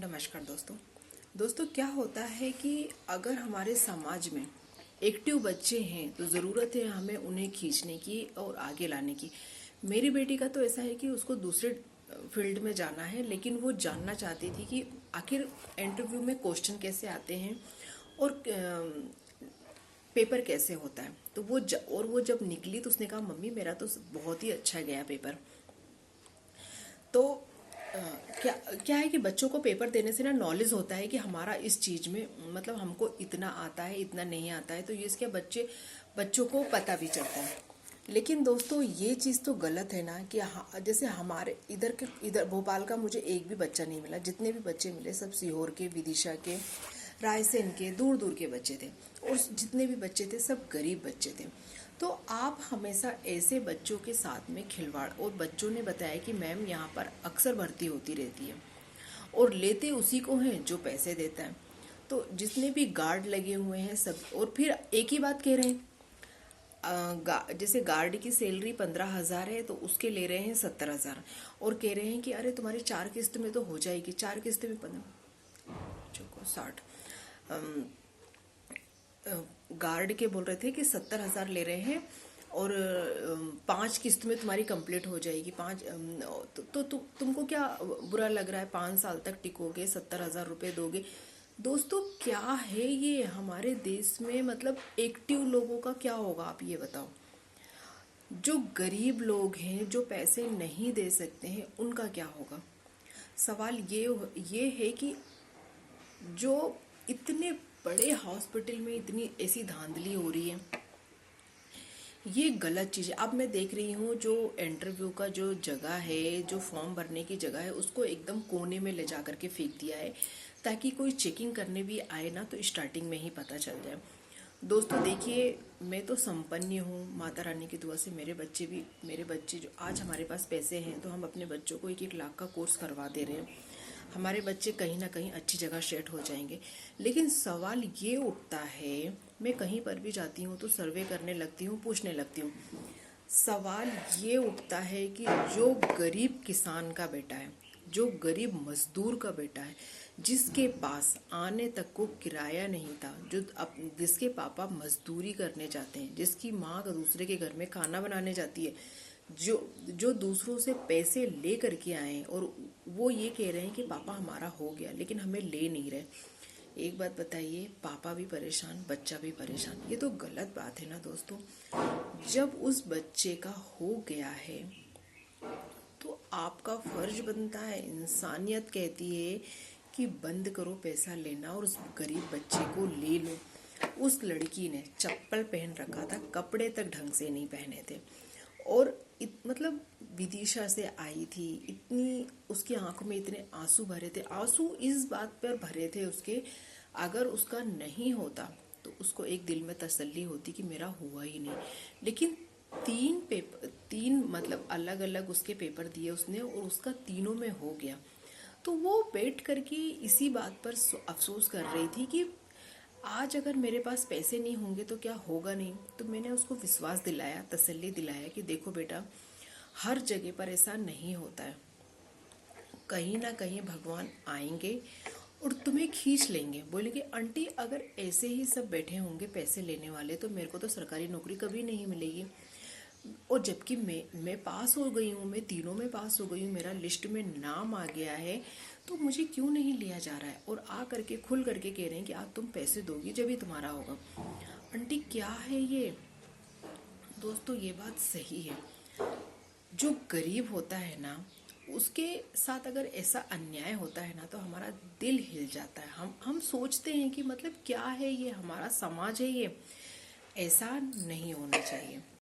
नमस्कार दोस्तों क्या होता है कि अगर हमारे समाज में एक्टिव बच्चे हैं तो ज़रूरत है हमें उन्हें खींचने की और आगे लाने की। मेरी बेटी का तो ऐसा है कि उसको दूसरे फील्ड में जाना है, लेकिन वो जानना चाहती थी कि आखिर इंटरव्यू में क्वेश्चन कैसे आते हैं और पेपर कैसे होता है। तो वो जब निकली तो उसने कहा मम्मी मेरा तो बहुत ही अच्छा गया पेपर। तो अ, क्या क्या है कि बच्चों को पेपर देने से ना नॉलेज होता है कि हमारा इस चीज़ में मतलब हमको इतना आता है इतना नहीं आता है, तो ये इसके बच्चों को पता भी चलता है। लेकिन दोस्तों ये चीज़ तो गलत है ना कि जैसे हमारे इधर भोपाल का मुझे एक भी बच्चा नहीं मिला, जितने भी बच्चे मिले सब सीहोर के, विदिशा के, रायसेन के, दूर दूर के बच्चे थे। और जितने भी बच्चे थे सब गरीब बच्चे थे। तो आप हमेशा ऐसे बच्चों के साथ में खिलवाड़, और बच्चों ने बताया कि मैम यहाँ पर अक्सर भर्ती होती रहती है और लेते उसी को हैं जो पैसे देता है। तो जितने भी गार्ड लगे हुए हैं सब, और फिर एक ही बात कह रहे हैं, जैसे गार्ड की सैलरी 15,000 है तो उसके ले रहे हैं 70,000, और कह रहे हैं कि अरे तुम्हारी 4 किस्त में तो हो जाएगी, 4 किस्त में 60। गार्ड के बोल रहे थे कि 70,000 ले रहे हैं और 5 किस्त में तुम्हारी कंप्लीट हो जाएगी। तुमको क्या बुरा लग रहा है? 5 साल तक टिकोगे, 70,000 रुपये दोगे? दोस्तों क्या है ये हमारे देश में? मतलब एक्टिव लोगों का क्या होगा, आप ये बताओ। जो गरीब लोग हैं, जो पैसे नहीं दे सकते हैं, उनका क्या होगा? सवाल ये है कि जो इतने बड़े हॉस्पिटल में इतनी ऐसी धांधली हो रही है, ये गलत चीज़ है। अब मैं देख रही हूँ जो इंटरव्यू का जो जगह है, जो फॉर्म भरने की जगह है, उसको एकदम कोने में ले जा करके फेंक दिया है ताकि कोई चेकिंग करने भी आए ना तो स्टार्टिंग में ही पता चल जाए। दोस्तों देखिए, मैं तो संपन्न हूँ, माता रानी की दुआ से मेरे बच्चे जो आज हमारे पास पैसे हैं तो हम अपने बच्चों को 1-1 लाख का कोर्स करवा दे रहे हैं। हमारे बच्चे कहीं ना कहीं अच्छी जगह सेट हो जाएंगे। लेकिन सवाल ये उठता है, मैं कहीं पर भी जाती हूँ तो सर्वे करने लगती हूँ, पूछने लगती हूँ। सवाल ये उठता है कि जो गरीब किसान का बेटा है, जो गरीब मजदूर का बेटा है, जिसके पास आने तक को किराया नहीं था, जिसके पापा मजदूरी करने जाते हैं, जिसकी माँ दूसरे के घर में खाना बनाने जाती है, जो दूसरों से पैसे ले करके आए और वो ये कह रहे हैं कि पापा हमारा हो गया, लेकिन हमें ले नहीं रहे। एक बात बताइए, पापा भी परेशान, बच्चा भी परेशान, ये तो गलत बात है ना दोस्तों। जब उस बच्चे का हो गया है तो आपका फर्ज बनता है, इंसानियत कहती है कि बंद करो पैसा लेना और उस गरीब बच्चे को ले लो। उस लड़की ने चप्पल पहन रखा था, कपड़े तक ढंग से नहीं पहने थे, और मतलब विदिशा से आई थी, इतनी उसकी आंखों में इतने आंसू भरे थे। आंसू इस बात पर भरे थे उसके, अगर उसका नहीं होता तो उसको एक दिल में तसल्ली होती कि मेरा हुआ ही नहीं। लेकिन 3 मतलब अलग अलग उसके पेपर दिए उसने और उसका तीनों में हो गया। तो वो बैठ करके इसी बात पर अफसोस कर रही थी कि आज अगर मेरे पास पैसे नहीं होंगे तो क्या होगा नहीं। तो मैंने उसको विश्वास दिलाया, तसल्ली दिलाया कि देखो बेटा, हर जगह पर ऐसा नहीं होता है, कहीं ना कहीं भगवान आएंगे और तुम्हें खींच लेंगे। बोलेंगे आंटी अगर ऐसे ही सब बैठे होंगे पैसे लेने वाले तो मेरे को तो सरकारी नौकरी कभी नहीं मिलेगी। और जबकि मैं पास हो गई हूँ, मैं तीनों में पास हो गई हूँ, मेरा लिस्ट में नाम आ गया है, तो मुझे क्यों नहीं लिया जा रहा है? और आ करके खुल करके कह रहे हैं कि आप तुम पैसे दोगी जब ही तुम्हारा होगा। आंटी क्या है ये? दोस्तों ये बात सही है, जो गरीब होता है ना उसके साथ अगर ऐसा अन्याय होता है ना तो हमारा दिल हिल जाता है। हम सोचते हैं कि मतलब क्या है ये, हमारा समाज है ये, ऐसा नहीं होना चाहिए।